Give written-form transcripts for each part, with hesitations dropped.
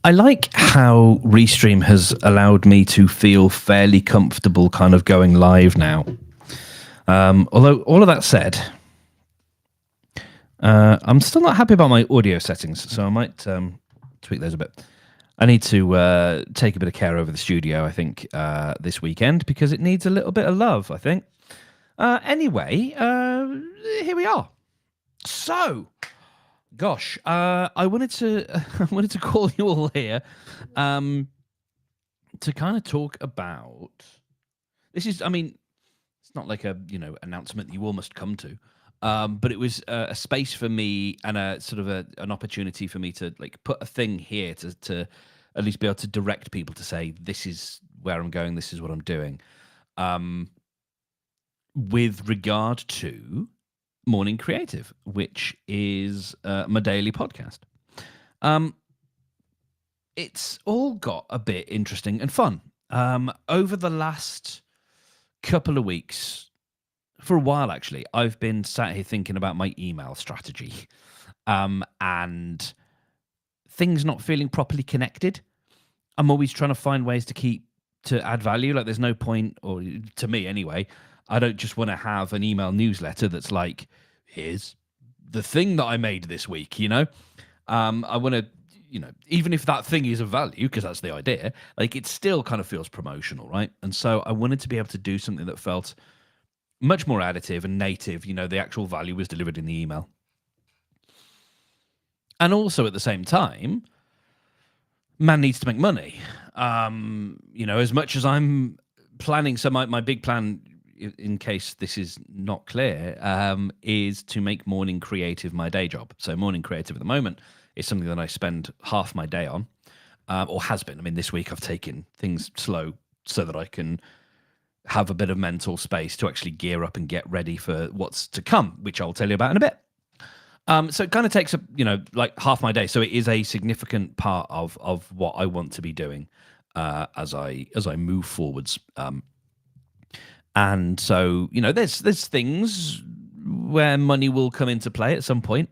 I like how Restream has allowed me to feel fairly comfortable kind of going live now. Although, all of that said, I'm still not happy about my audio settings, so I might tweak those a bit. I need to take a bit of care over the studio, I think, this weekend because it needs a little bit of love, I think. Anyway, here we are. So, gosh, I wanted to I wanted to call you all here to kind of talk about this. Is, I mean, it's not like a announcement that you all must come to, but it was a space for me and a sort of an opportunity for me to like put a thing here to at least be able to direct people to say this is where I'm going, this is what I'm doing, with regard to Morning Creative, which is my daily podcast. It's all got a bit interesting and fun. Over the last couple of weeks, for a while actually, I've been sat here thinking about my email strategy, and things not feeling properly connected. I'm always trying to find ways to add value. Like there's no point, or to me anyway, I don't just want to have an email newsletter that's like, here's the thing that I made this week, I want to, even if that thing is of value, because that's the idea, like it still kind of feels promotional, right? And so I wanted to be able to do something that felt much more additive and native. The actual value was delivered in the email. And also at the same time, man needs to make money. As much as I'm planning, so my big plan, in case this is not clear, is to make Morning Creative my day job. So Morning Creative at the moment is something that I spend half my day on, or has been. I mean, this week I've taken things slow so that I can have a bit of mental space to actually gear up and get ready for what's to come, which I'll tell you about in a bit. So it kind of takes up, like half my day. So it is a significant part of what I want to be doing as I move forwards. And so, there's things where money will come into play at some point,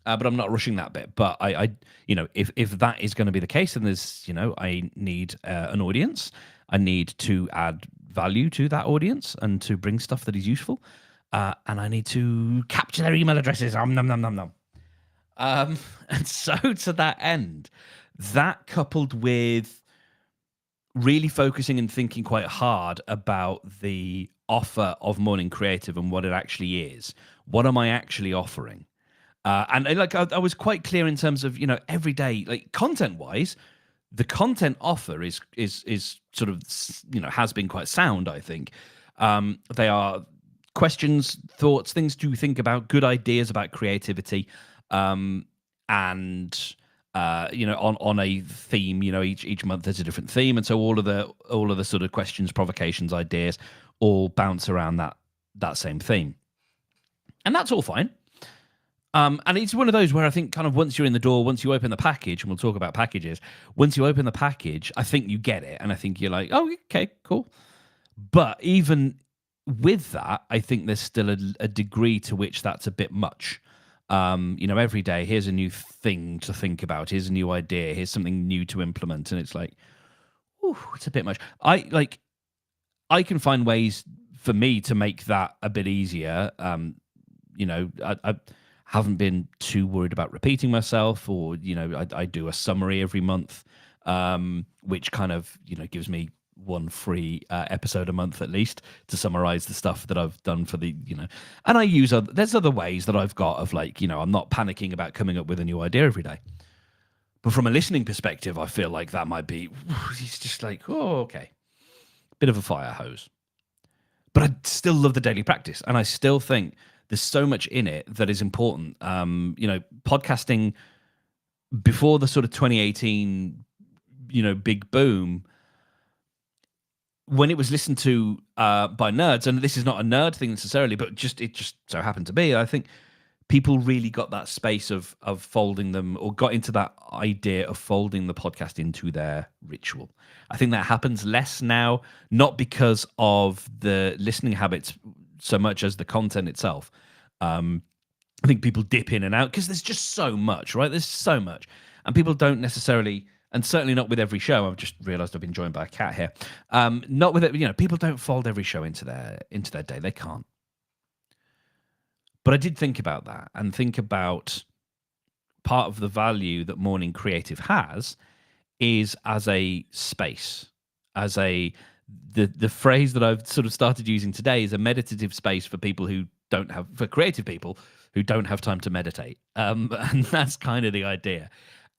but I'm not rushing that bit. But I if that is going to be the case, then there's, I need an audience. I need to add value to that audience and to bring stuff that is useful. And I need to capture their email addresses. Nom, nom, nom, nom. And so to that end, that coupled with really focusing and thinking quite hard about the offer of Morning Creative and what it actually is. What am I actually offering? And like I was quite clear in terms of, every day, like content wise, the content offer is sort of, has been quite sound, I think. They are questions, thoughts, things to think about, good ideas about creativity, and on a theme. Each month there's a different theme, and so all of the sort of questions, provocations, ideas all bounce around that same theme, and that's all fine. And it's one of those where I think kind of once you're in the door, once you open the package, and we'll talk about packages, once you open the package, I think you get it, and I think you're like, oh, okay, cool. But even with that, I think there's still a degree to which that's a bit much. Every day, here's a new thing to think about. Here's a new idea. Here's something new to implement. And it's like, ooh, it's a bit much. I can find ways for me to make that a bit easier. I haven't been too worried about repeating myself, or, I do a summary every month, which kind of, gives me one free episode a month at least to summarize the stuff that I've done for the, and I use there's other ways that I've got of like, I'm not panicking about coming up with a new idea every day. But from a listening perspective, I feel like that might be, it's just like, oh, okay. Bit of a fire hose. But I still love the daily practice. And I still think there's so much in it that is important. Podcasting before the sort of 2018, big boom, when it was listened to by nerds, and this is not a nerd thing necessarily, but it just so happened to be, I think people really got that space of folding them, or got into that idea of folding the podcast into their ritual. I think that happens less now, not because of the listening habits so much as the content itself. I think people dip in and out because there's just so much, right? There's so much. and people don't necessarily, and certainly not with every show. I've just realised I've been joined by a cat here. Not with it, people don't fold every show into their day. They can't. But I did think about that and think about part of the value that morning creative has is as a space, as a the phrase that I've sort of started using today is a meditative space for people who don't have for creative people who don't have time to meditate. And that's kind of the idea.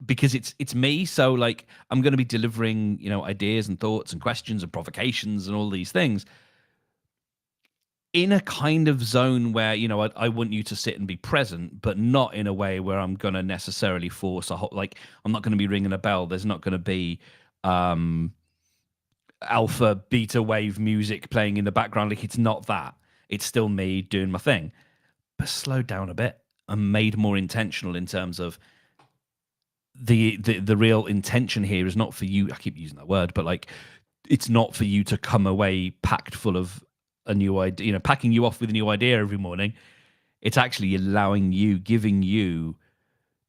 Because it's me, so like I'm going to be delivering, ideas and thoughts and questions and provocations and all these things in a kind of zone where I want you to sit and be present, but not in a way where I'm going to necessarily force a whole, like I'm not going to be ringing a bell. There's not going to be alpha beta wave music playing in the background. Like it's not that. It's still me doing my thing, but slowed down a bit and made more intentional in terms of the real intention here is not for you. I keep using that word, but like it's not for you to come away packed full of a new idea, packing you off with a new idea every morning. It's actually allowing you, giving you,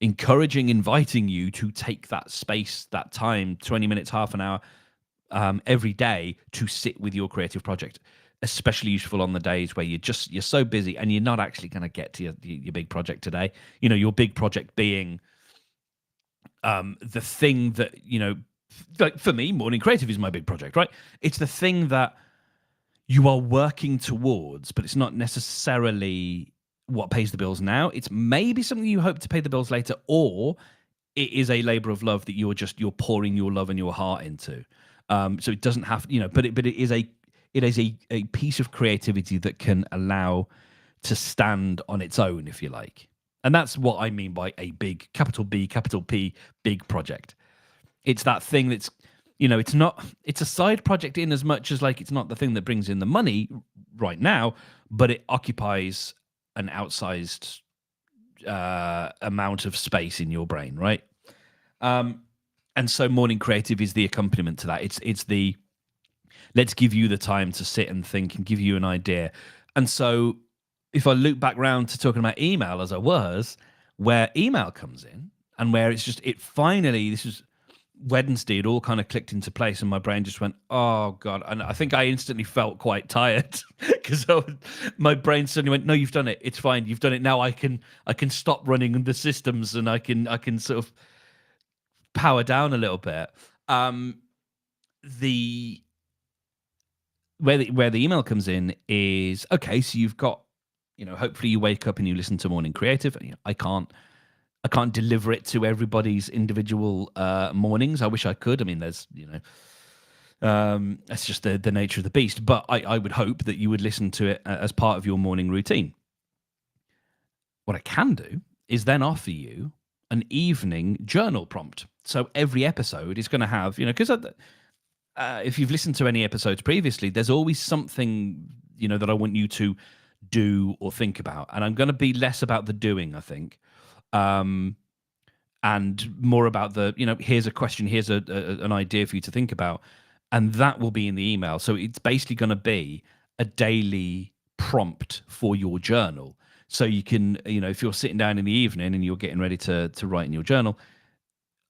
encouraging, inviting you to take that space, that time, 20 minutes, half an hour, every day to sit with your creative project. Especially useful on the days where you're so busy and you're not actually going to get to your big project today. Your big project being the thing that, like for me, morning creative is my big project, right? It's the thing that you are working towards, but it's not necessarily what pays the bills now. It's maybe something you hope to pay the bills later, or it is a labor of love that you're pouring your love and your heart into. So it doesn't have, but it is a piece of creativity that can allow to stand on its own, if you like. And that's what I mean by a big, capital B, capital P, big project. It's that thing that's, it's a side project in as much as like it's not the thing that brings in the money right now, but it occupies an outsized amount of space in your brain, right? And so morning creative is the accompaniment to that. It's the let's give you the time to sit and think and give you an idea. And so if I loop back round to talking about email as I was, where email comes in and where it's just, this was Wednesday, it all kind of clicked into place and my brain just went, oh God. And I think I instantly felt quite tired because my brain suddenly went, no, you've done it. It's fine. You've done it. Now I can stop running the systems and I can sort of power down a little bit. Where the email comes in is, okay, so you've got, hopefully you wake up and you listen to Morning Creative. I can't deliver it to everybody's individual mornings. I wish I could. I mean, there's, that's just the nature of the beast. But I would hope that you would listen to it as part of your morning routine. What I can do is then offer you an evening journal prompt. So every episode is going to have, because if you've listened to any episodes previously, there's always something, that I want you to do or think about. And I'm going to be less about the doing, I think, and more about the, here's a question, here's an idea for you to think about. And that will be in the email. So it's basically going to be a daily prompt for your journal. So you can, if you're sitting down in the evening and you're getting ready to write in your journal,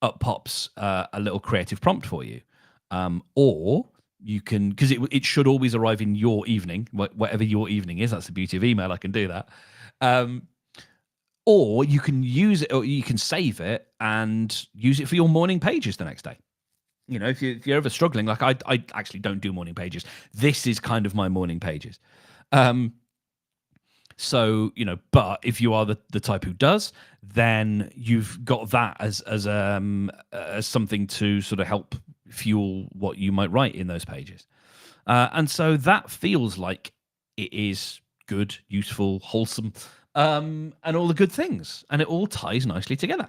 up pops a little creative prompt for you. Or you can, because it should always arrive in your evening, whatever your evening is. That's the beauty of email. I can do that. Or you can use it, or you can save it and use it for your morning pages the next day. If you're ever struggling, like I actually don't do morning pages. This is kind of my morning pages. So, but if you are the type who does, then you've got that as something to sort of help fuel what you might write in those pages. And so that feels like it is good, useful, wholesome, and all the good things. And it all ties nicely together.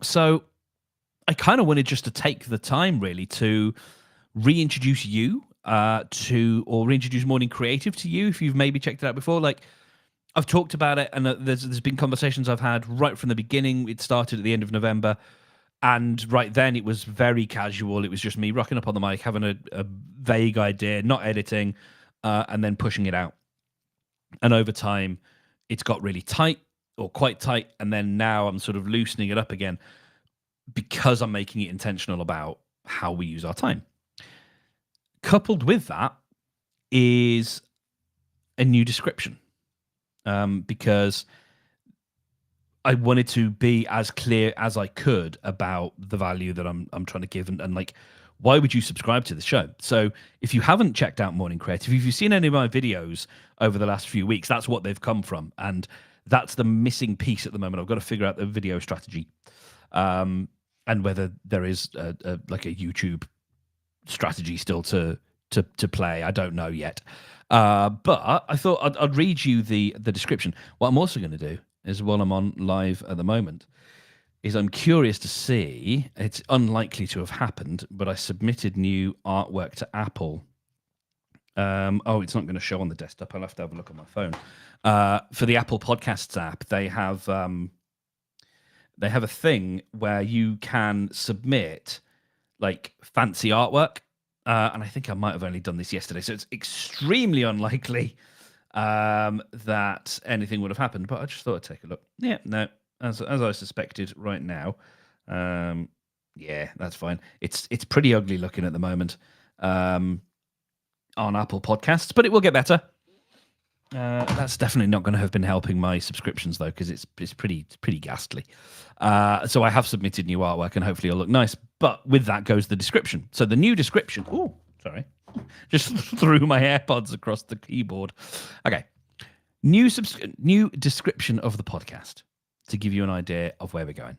So I kind of wanted just to take the time really to reintroduce you or reintroduce Morning Creative to you if you've maybe checked it out before. Like I've talked about it, and there's been conversations I've had right from the beginning. It started at the end of November, and right then it was very casual. It was just me rocking up on the mic, having a vague idea, not editing, and then pushing it out. And over time, it's got really tight. or quite tight, and then now I'm sort of loosening it up again because I'm making it intentional about how we use our time. Coupled with that is a new description, because I wanted to be as clear as I could about the value that I'm trying to give, and like, why would you subscribe to the show? So if you haven't checked out Morning Creative, if you've seen any of my videos over the last few weeks, that's what they've come from, and that's the missing piece at the moment. I've got to figure out the video strategy, and whether there is like a YouTube strategy still to play. I don't know yet, but I thought I'd read you the description. What I'm also going to do is, while I'm on live at the moment, is I'm curious to see, it's unlikely to have happened, but I submitted new artwork to Apple. It's not going to show on the desktop. I'll have to have a look on my phone. For the Apple Podcasts app, they have a thing where you can submit like fancy artwork. And I think I might have only done this yesterday, so it's extremely unlikely that anything would have happened. But I just thought I'd take a look. Yeah, no, as I suspected right now. Yeah, that's fine. It's pretty ugly looking at the moment on Apple Podcasts, but it will get better. That's definitely not going to have been helping my subscriptions though, because it's pretty ghastly. So I have submitted new artwork, and hopefully it'll look nice. But with that goes the description. So the new description. Oh, sorry, just threw my AirPods across the keyboard. Okay, new description of the podcast to give you an idea of where we're going.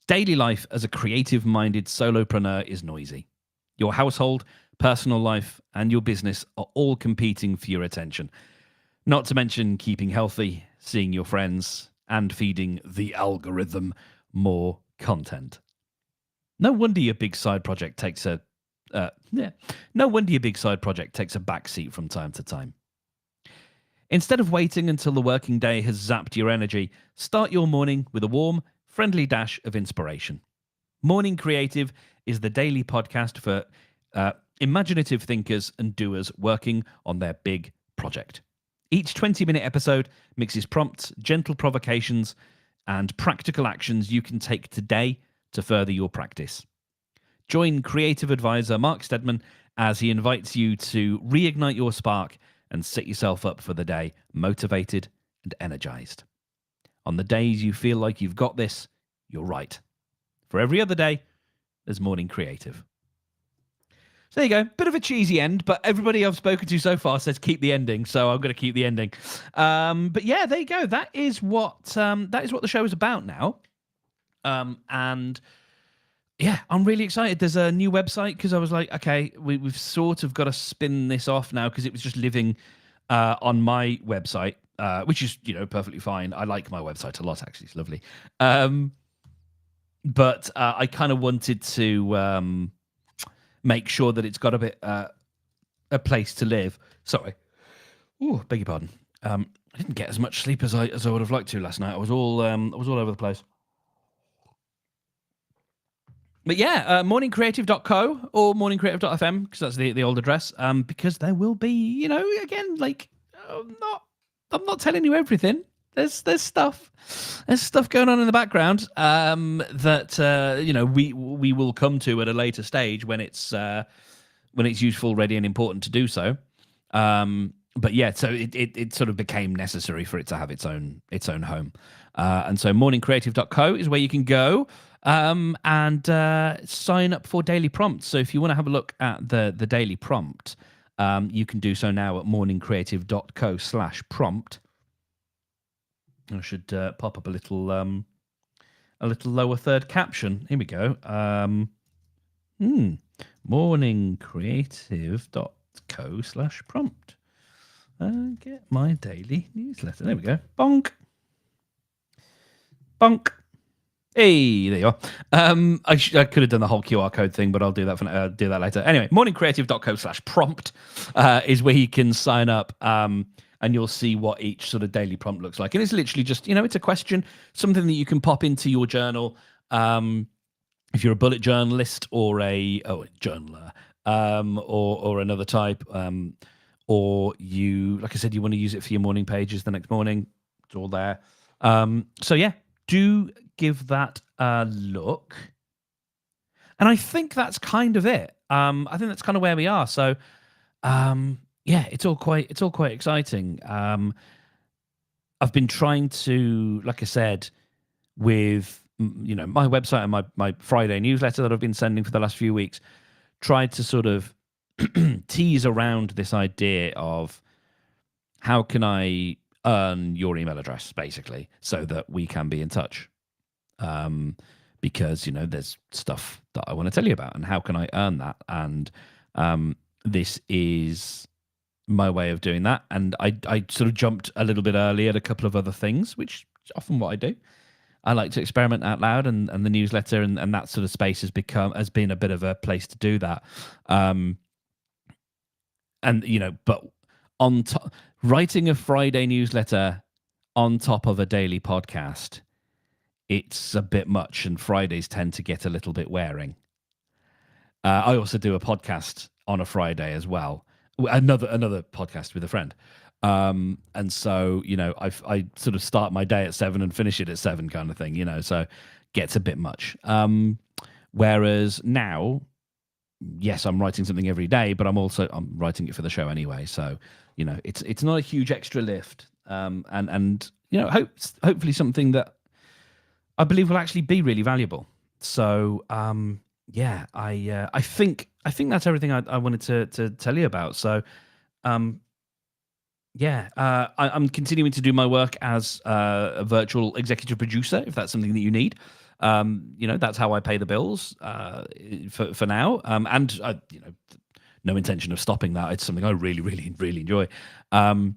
Daily life as a creative-minded solopreneur is noisy. Your household, personal life, and your business are all competing for your attention. Not to mention keeping healthy, seeing your friends, and feeding the algorithm more content. No wonder your big side project takes a backseat from time to time. Instead of waiting until the working day has zapped your energy, start your morning with a warm, friendly dash of inspiration. Morning Creative is the daily podcast for imaginative thinkers and doers working on their big project. Each 20-minute episode mixes prompts, gentle provocations, and practical actions you can take today to further your practice. Join creative advisor Mark Steadman as he invites you to reignite your spark and set yourself up for the day motivated and energized. On the days you feel like you've got this, you're right. For every other day, there's Morning Creative. So there you go. Bit of a cheesy end, but everybody I've spoken to so far says keep the ending, so I'm going to keep the ending. But yeah, there you go. That is what the show is about now. And yeah, I'm really excited. There's a new website because I was like, okay, we've sort of got to spin this off now because it was just living on my website, which is perfectly fine. I like my website a lot. Actually, it's lovely. But I kind of wanted to make sure that it's got a bit a place to live. Sorry. Ooh, beg your pardon. I didn't get as much sleep as I would have liked to last night. I was all over the place. But yeah, morningcreative.co or morningcreative.fm, because that's the old address. Because there will be, again, like I'm not telling you everything. There's stuff going on in the background that we will come to at a later stage when it's useful, ready, and important to do so. But yeah, so it sort of became necessary for it to have its own home, and so morningcreative.co is where you can go and sign up for daily prompts. So if you want to have a look at the daily prompt, you can do so now at morningcreative.co/prompt. I should pop up a little lower third caption. Here we go. Morningcreative.co/prompt. Get my daily newsletter. There we go. Bonk. Bonk. Hey, there you are. I could have done the whole QR code thing, but I'll do that do that later. Anyway, morningcreative.co/prompt is where you can sign up. And you'll see what each sort of daily prompt looks like. And it's literally just, it's a question, something that you can pop into your journal. If you're a bullet journalist or a journaler, or another type, or you, like I said, you want to use it for your morning pages the next morning, It's all there. So yeah, do give that a look. And I think that's kind of it. I think that's kind of where we are. So yeah, it's all quite exciting. I've been trying to, like I said, with my website and my Friday newsletter that I've been sending for the last few weeks, tried to sort of tease around this idea of how can I earn your email address, basically, so that we can be in touch. Because there's stuff that I want to tell you about, and how can I earn that? And this is my way of doing that. And I sort of jumped a little bit early at a couple of other things, which is often what I do. I like to experiment out loud, and the newsletter and that sort of space has been a bit of a place to do that. But on top, writing a Friday newsletter on top of a daily podcast, it's a bit much, and Fridays tend to get a little bit wearing. I also do a podcast on a Friday as well, another podcast with a friend. And so, I sort of start my day at 7 and finish it at 7 kind of thing, so gets a bit much. Whereas now, yes, I'm writing something every day, but I'm writing it for the show anyway. So, it's not a huge extra lift. And hopefully something that I believe will actually be really valuable. So, yeah, I think that's everything I wanted to tell you about. So, yeah, I'm continuing to do my work as a virtual executive producer, if that's something that you need. That's how I pay the bills for now. And no intention of stopping that. It's something I really, really, really enjoy. And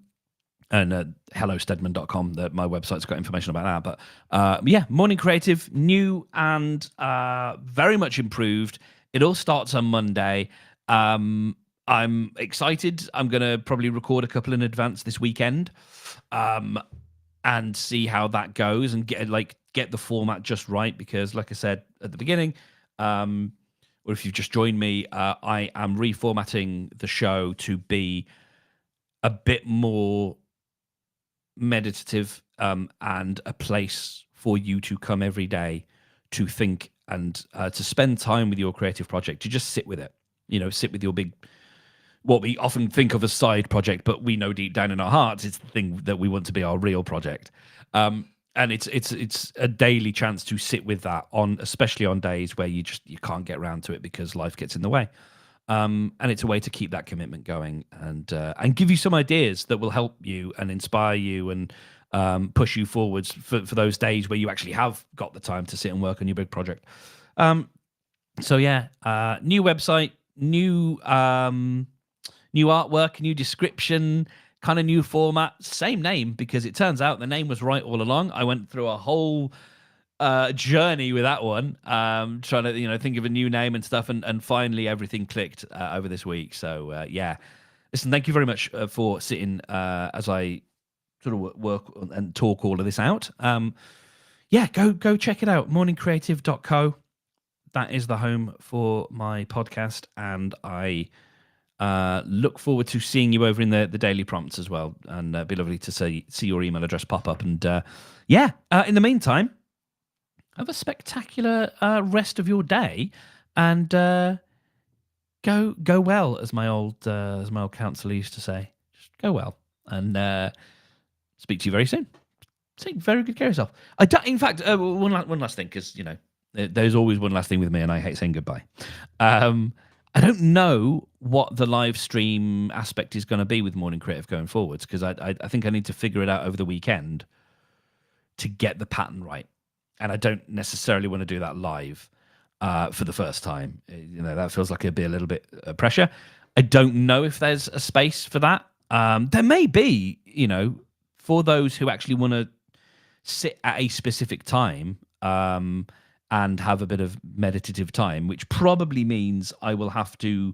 hellostedman.com, my website's got information about that. But yeah, Morning Creative, new and very much improved. It all starts on Monday. I'm excited. I'm going to probably record a couple in advance this weekend and see how that goes, and get the format just right, because like I said at the beginning, or if you've just joined me, I am reformatting the show to be a bit more meditative and a place for you to come every day to think and to spend time with your creative project, to just sit with it, sit with your big, what we often think of as side project, but we know deep down in our hearts it's the thing that we want to be our real project. And it's a daily chance to sit with that, especially on days where you can't get around to it because life gets in the way. And it's a way to keep that commitment going, and give you some ideas that will help you and inspire you and push you forwards for those days where you actually have got the time to sit and work on your big project. So yeah, new website, new artwork, new description, kind of new format, same name, because it turns out the name was right all along. I went through a whole journey with that one, trying to think of a new name and stuff, and finally everything clicked over this week. So yeah, listen, thank you very much for sitting as I sort of work and talk all of this out. Yeah, go check it out, morningcreative.co. That is the home for my podcast, and I look forward to seeing you over in the daily prompts as well, and it'd be lovely to see your email address pop up. And yeah, in the meantime, have a spectacular rest of your day, and go well, as my old counsellor used to say. Just go well, and speak to you very soon. Take very good care of yourself. In fact, one last thing, because there's always one last thing with me, and I hate saying goodbye. I don't know what the live stream aspect is going to be with Morning Creative going forwards, because I think I need to figure it out over the weekend to get the pattern right. And I don't necessarily want to do that live for the first time. That feels like it'd be a little bit of pressure. I don't know if there's a space for that. There may be, for those who actually want to sit at a specific time and have a bit of meditative time, which probably means I will have to.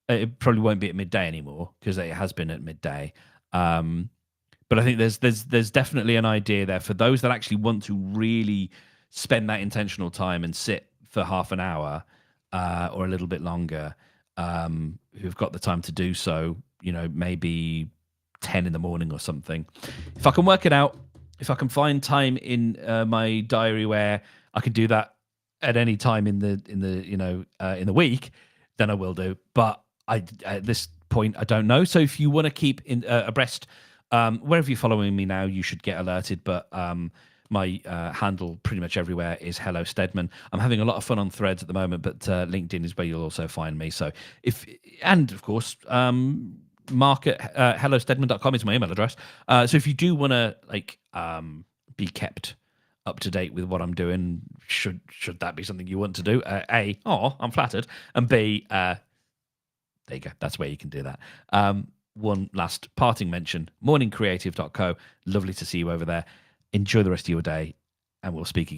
It probably won't be at midday anymore, because it has been at midday. But I think there's definitely an idea there for those that actually want to really spend that intentional time and sit for half an hour or a little bit longer, who've got the time to do so. Maybe 10 in the morning or something. If I can work it out, if I can find time in my diary where I can do that at any time in the in the week, then I will do. But at this point I don't know. So if you want to keep in abreast, wherever you're following me now, you should get alerted. But my handle pretty much everywhere is Hello Stedman. I'm having a lot of fun on Threads at the moment, but LinkedIn is where you'll also find me. So and of course, mark at hellostedman.com is my email address. So if you do want to be kept up to date with what I'm doing, should that be something you want to do, I'm flattered, and B, there you go. That's where you can do that. One last parting mention, morningcreative.co. Lovely to see you over there. Enjoy the rest of your day, and we'll speak again.